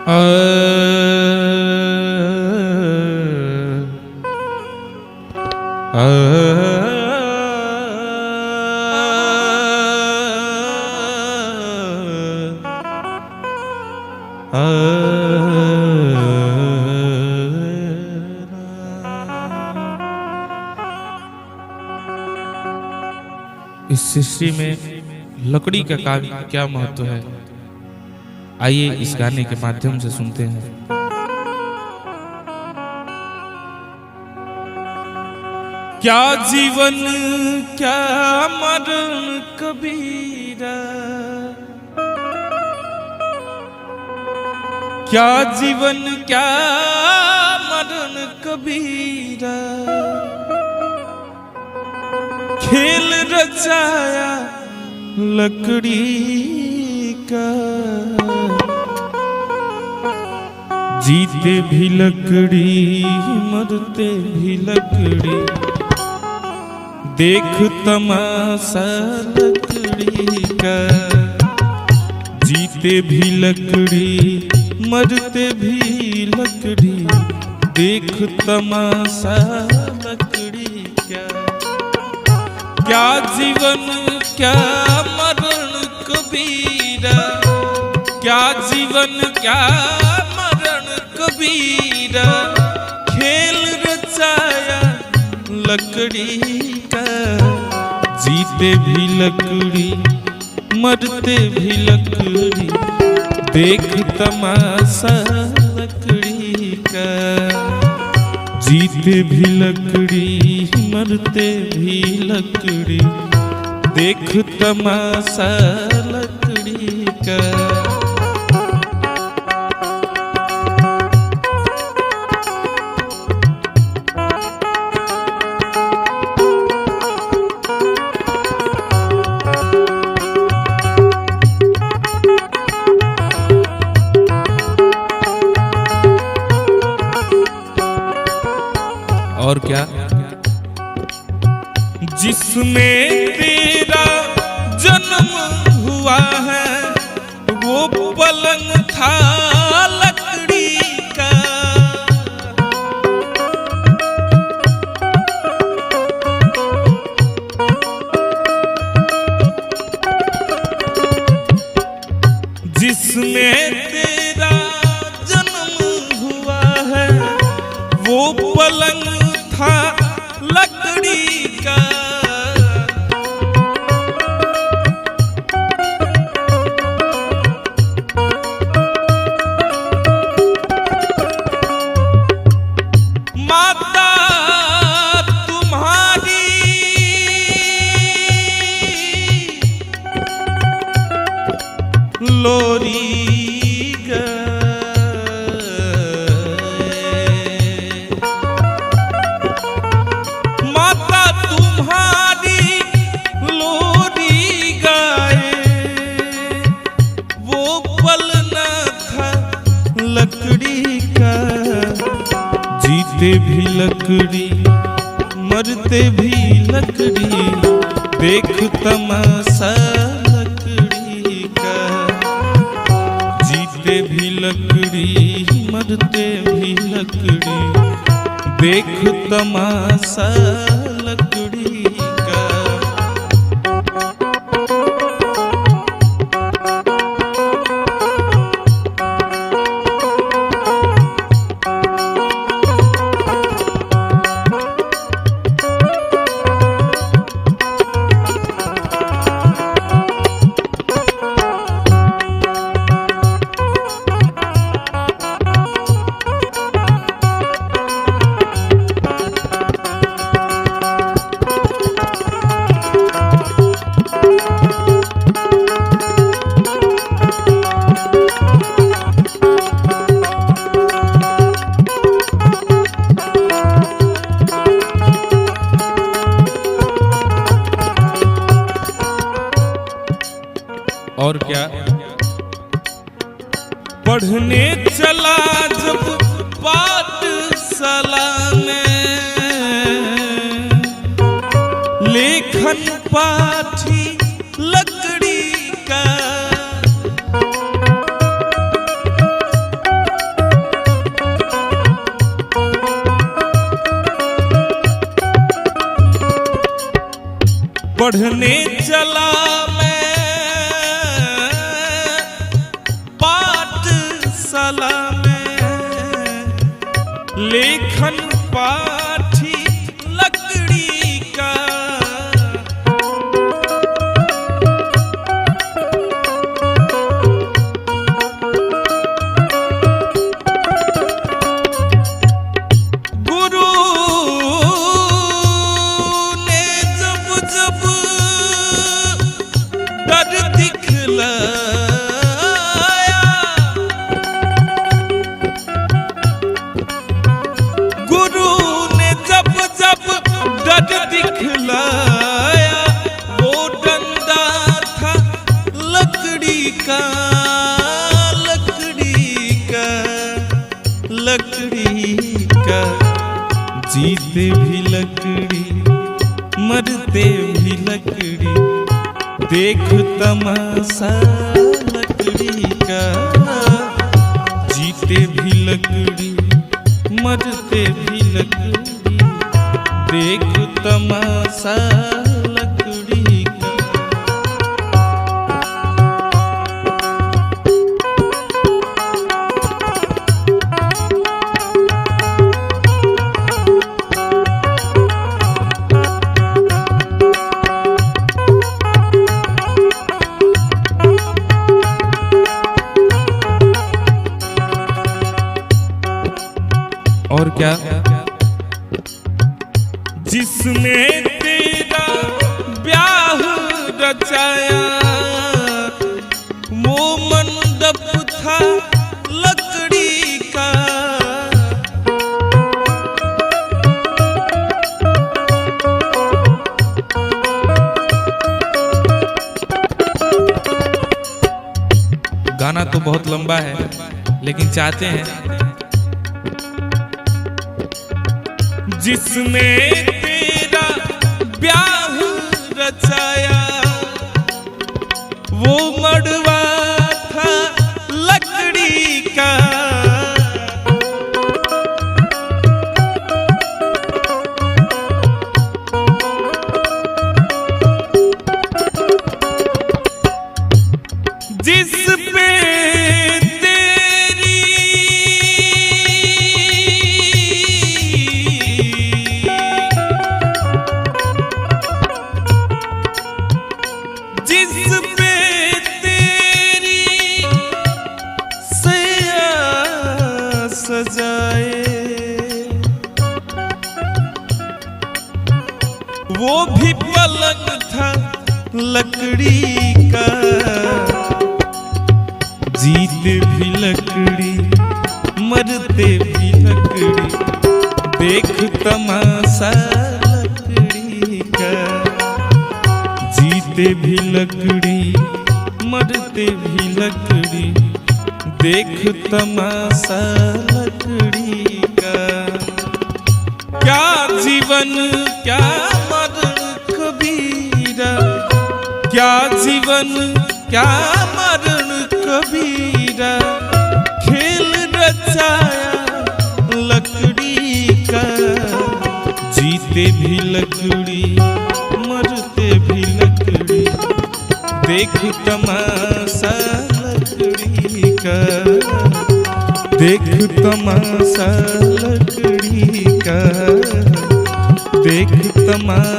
इस सृष्टि में लकड़ी का क्या महत्व है, आइए इस गाने के माध्यम से सुनते हैं। क्या जीवन क्या मरण कबीरा, क्या जीवन क्या मरण कबीरा, खेल रचाया लकड़ी का, जीते भी लकड़ी मरते भी लकड़ी, देख तमाशा लकड़ी का, जीते भी लकड़ी मरते भी लकड़ी, देख तमाशा लकड़ी का। क्या जीवन क्या मरण कबीरा, क्या जीवन क्या मरण कबीरा, खेल रचाया लकड़ी का, जीते भी लकड़ी मरते भी लकड़ी, देख तमाशा लकड़ी का, जीते भी लकड़ी मरते भी लकड़ी, देख तमाशा लकड़ी का। और क्या, जिसमें तेरा जन्म हुआ है वो पलंग था लकड़ी का, जिसमें तेरा जन्म हुआ है वो पलंग था लकड़ी का, माता तुम्हारी लोरी लकड़ी का, जीते भी लकड़ी मरते भी लकड़ी, देख तमाशा लकड़ी का, जीते भी लकड़ी मरते भी लकड़ी, देख तमाशा लकड़ी का। और क्या, पढ़ने चला जब पाठशाला में, लेखन पाठी लकड़ी का, चला मैं पाठशाला में, लेखन पाठी लकड़ी का। गुरु ने जब जब डर दिखलाया, गुरु ने जब जब डर दिखलाया, वो डंडा था लकड़ी का, लकड़ी का, लकड़ी का। जीते भी लकड़ी, मरते भी लकड़ी, देख तमाशा लकड़ी का। जीते भी लकड़ी, मरते भी लकड़ी, देख तमाशा लकड़ी का। और क्या? जिसने तेरा ब्याह रचाया, वो मंडप था लकड़ी का। गाना तो बहुत लंबा है, लेकिन चाहते हैं जिसने तेरा ब्याह रचाया, वो मड़वा था लकड़ी का। जिस पे सजाए, वो भी पलंग था लकड़ी का। जीते भी लकड़ी, मरते भी लकड़ी, देख तमाशा लकड़ी का। जीते भी लकड़ी, मरते भी लकड़ी, देख तमाशा लकड़ी का। क्या जीवन क्या मरण कबीरा, क्या जीवन क्या मरण कबीरा, खेल रचाया लकड़ी का। जीते भी लकड़ी, मरते भी लकड़ी, देख तमाशा लकड़ी का। देख तमाशा लकड़ी का, देख तमाशा